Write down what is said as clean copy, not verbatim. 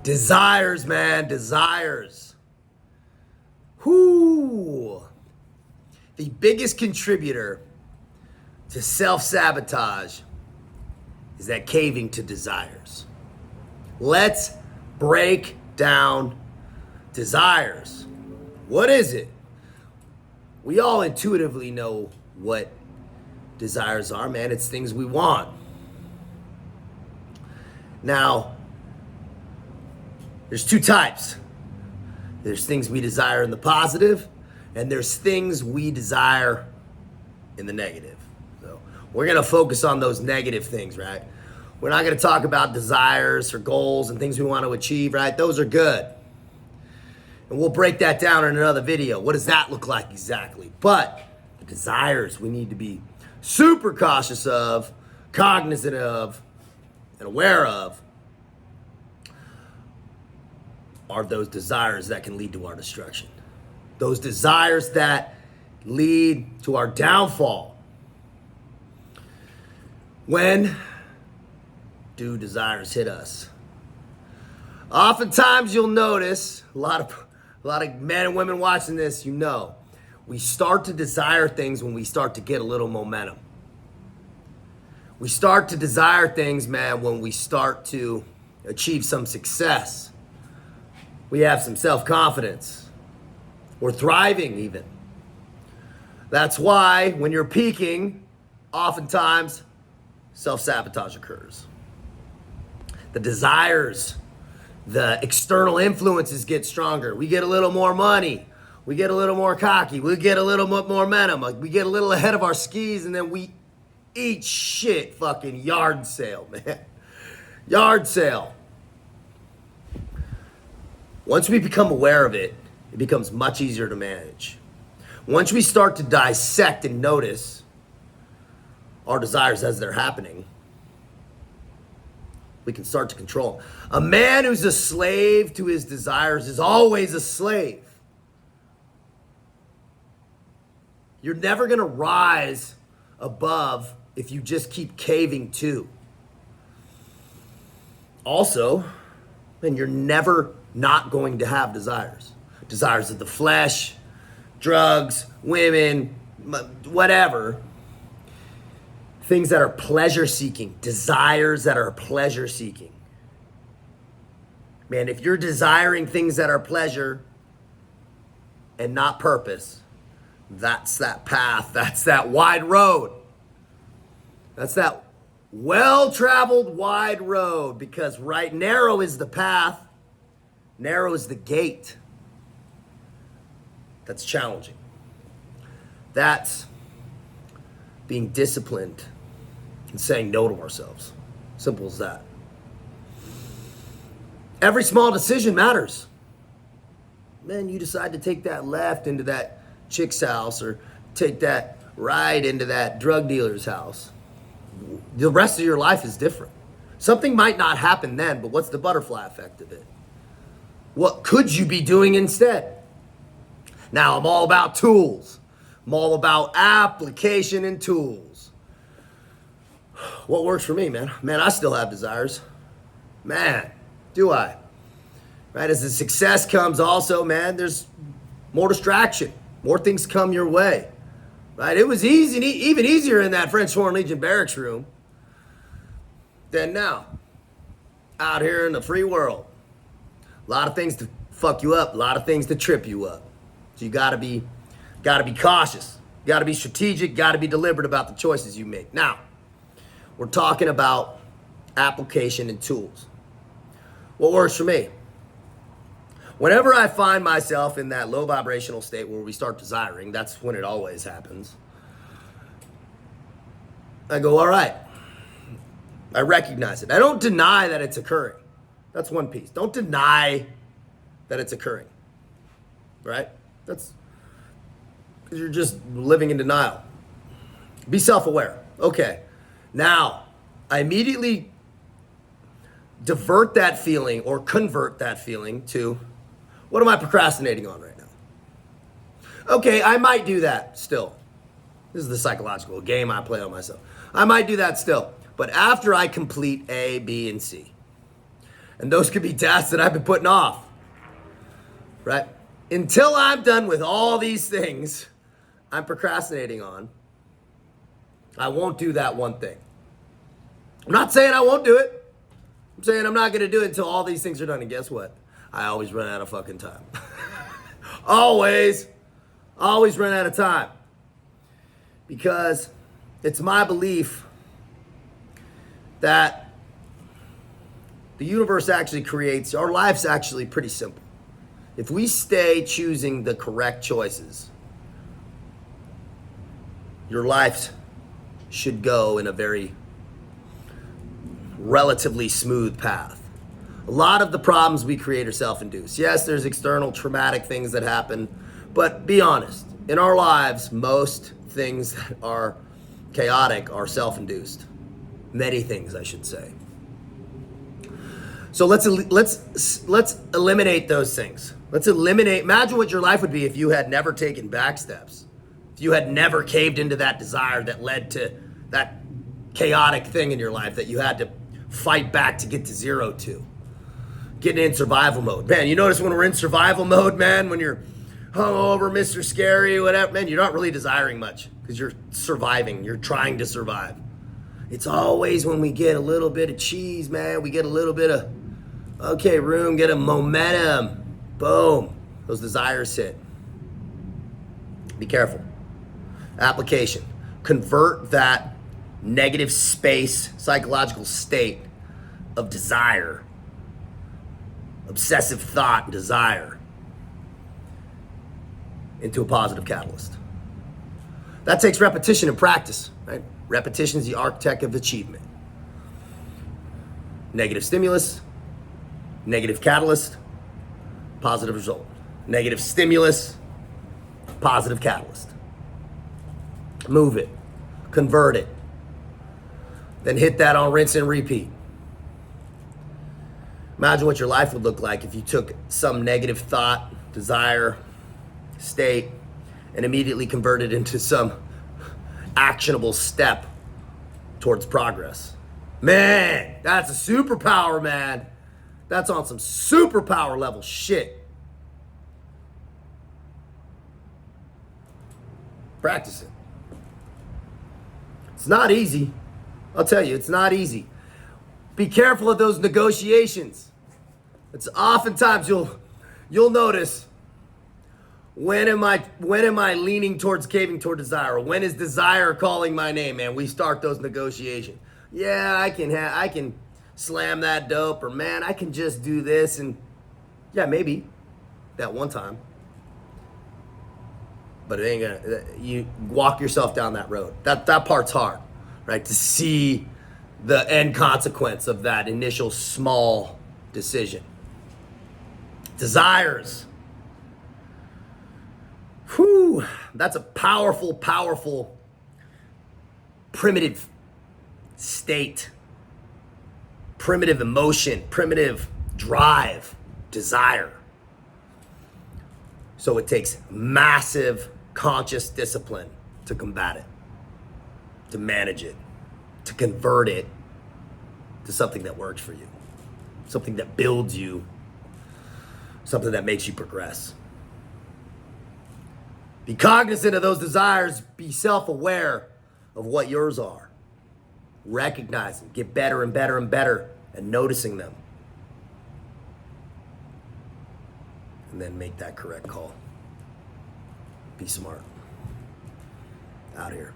Desires, man, desires. Whoo! The biggest contributor to self-sabotage is that caving to desires. Let's break down desires. What is it? We all intuitively know what desires are, man. It's things we want. Now, there's two types. There's things we desire in the positive, and there's things we desire in the negative. So we're gonna focus on those negative things, right? We're not gonna talk about desires or goals and things we want to achieve, right? Those are good. And we'll break that down in another video. What does that look like exactly? But the desires we need to be super cautious of, cognizant of, and aware of are those desires that can lead to our destruction. Those desires that lead to our downfall. When do desires hit us? Oftentimes you'll notice, a lot of men and women watching this, you know, we start to desire things when we start to get a little momentum. We start to desire things, man, when we start to achieve some success. We have some self-confidence. We're thriving even. That's why when you're peaking, oftentimes self-sabotage occurs. The desires, the external influences get stronger. We get a little more money. We get a little more cocky. We get a little more momentum. We get a little ahead of our skis, and then we eat shit. Fucking yard sale, man. Yard sale. Once we become aware of it, it becomes much easier to manage. Once we start to dissect and notice our desires as they're happening, we can start to control them. A man who's a slave to his desires is always a slave. You're never going to rise above if you just keep caving to. Also, and you're never not going to have desires. Desires of the flesh, drugs, women, whatever. Things that are pleasure seeking, desires that are pleasure seeking. Man, if you're desiring things that are pleasure and not purpose, that's that path, that's that wide road. That's that well-traveled wide road, because right, narrow is the path, narrow is the gate. That's challenging. That's being disciplined and saying no to ourselves. Simple as that. Every small decision matters. Man, you decide to take that left into that chick's house or take that right into that drug dealer's house. The rest of your life is different. Something might not happen then, but what's the butterfly effect of it? What could you be doing instead? Now, I'm all about tools. I'm all about application and tools. What works for me, man? Man, I still have desires. Man, do I? Right, as the success comes also, man, there's more distraction. More things come your way. Right, it was easy, even easier in that French Foreign Legion barracks room than now. Out here in the free world. A lot of things to fuck you up, a lot of things to trip you up. So you gotta be cautious, gotta be strategic, gotta be deliberate about the choices you make. Now, we're talking about application and tools. What works for me? Whenever I find myself in that low vibrational state where we start desiring, that's when it always happens. I go, all right. I recognize it. I don't deny that it's occurring. That's one piece. Don't deny that it's occurring. Right? That's because you're just living in denial. Be self-aware. Okay. Now, I immediately divert that feeling or convert that feeling to, what am I procrastinating on right now? Okay, I might do that still. This is the psychological game I play on myself. I might do that still. But after I complete A, B, and C. And those could be tasks that I've been putting off, right? Until I'm done with all these things I'm procrastinating on, I won't do that one thing. I'm not saying I won't do it. I'm saying I'm not going to do it until all these things are done. And guess what? I always run out of fucking time. Always run out of time. Because it's my belief that the universe actually creates, our life's actually pretty simple. If we stay choosing the correct choices, your life should go in a very relatively smooth path. A lot of the problems we create are self-induced. Yes, there's external traumatic things that happen, but be honest, in our lives, most things that are chaotic are self-induced. Many things, I should say. So let's eliminate those things. Imagine what your life would be if you had never taken back steps. If you had never caved into that desire that led to that chaotic thing in your life that you had to fight back to get to zero to. Getting in survival mode. Man, you notice when we're in survival mode, man, when you're hungover, Mr. Scary, whatever, man, you're not really desiring much because you're surviving. You're trying to survive. It's always when we get a little bit of cheese, man, we get a little bit of, get a momentum. Boom. Those desires hit. Be careful. Application. Convert that negative space, psychological state of desire, obsessive thought and desire, into a positive catalyst. That takes repetition and practice, right? Repetition is the architect of achievement. Negative stimulus, negative catalyst, positive result. Negative stimulus, positive catalyst. Move it, convert it, then hit that on rinse and repeat. Imagine what your life would look like if you took some negative thought, desire, state, and immediately converted into some actionable step towards progress. Man, that's a superpower, man. That's on some superpower level shit. Practice it. It's not easy. I'll tell you, it's not easy. Be careful of those negotiations. It's oftentimes you'll notice, when am I leaning towards caving toward desire? Or when is desire calling my name, man? We start those negotiations. Yeah, I can slam that dope, or man, I can just do this, and yeah, maybe that one time. But it ain't gonna, you walk yourself down that road. That part's hard, right? To see the end consequence of that initial small decision. Desires. Whew, that's a powerful, powerful, primitive state, primitive emotion, primitive drive, desire. So it takes massive conscious discipline to combat it, to manage it, to convert it to something that works for you, something that builds you, something that makes you progress. Be cognizant of those desires. Be self-aware of what yours are. Recognize them. Get better and better and better at noticing them. And then make that correct call. Be smart. Out here.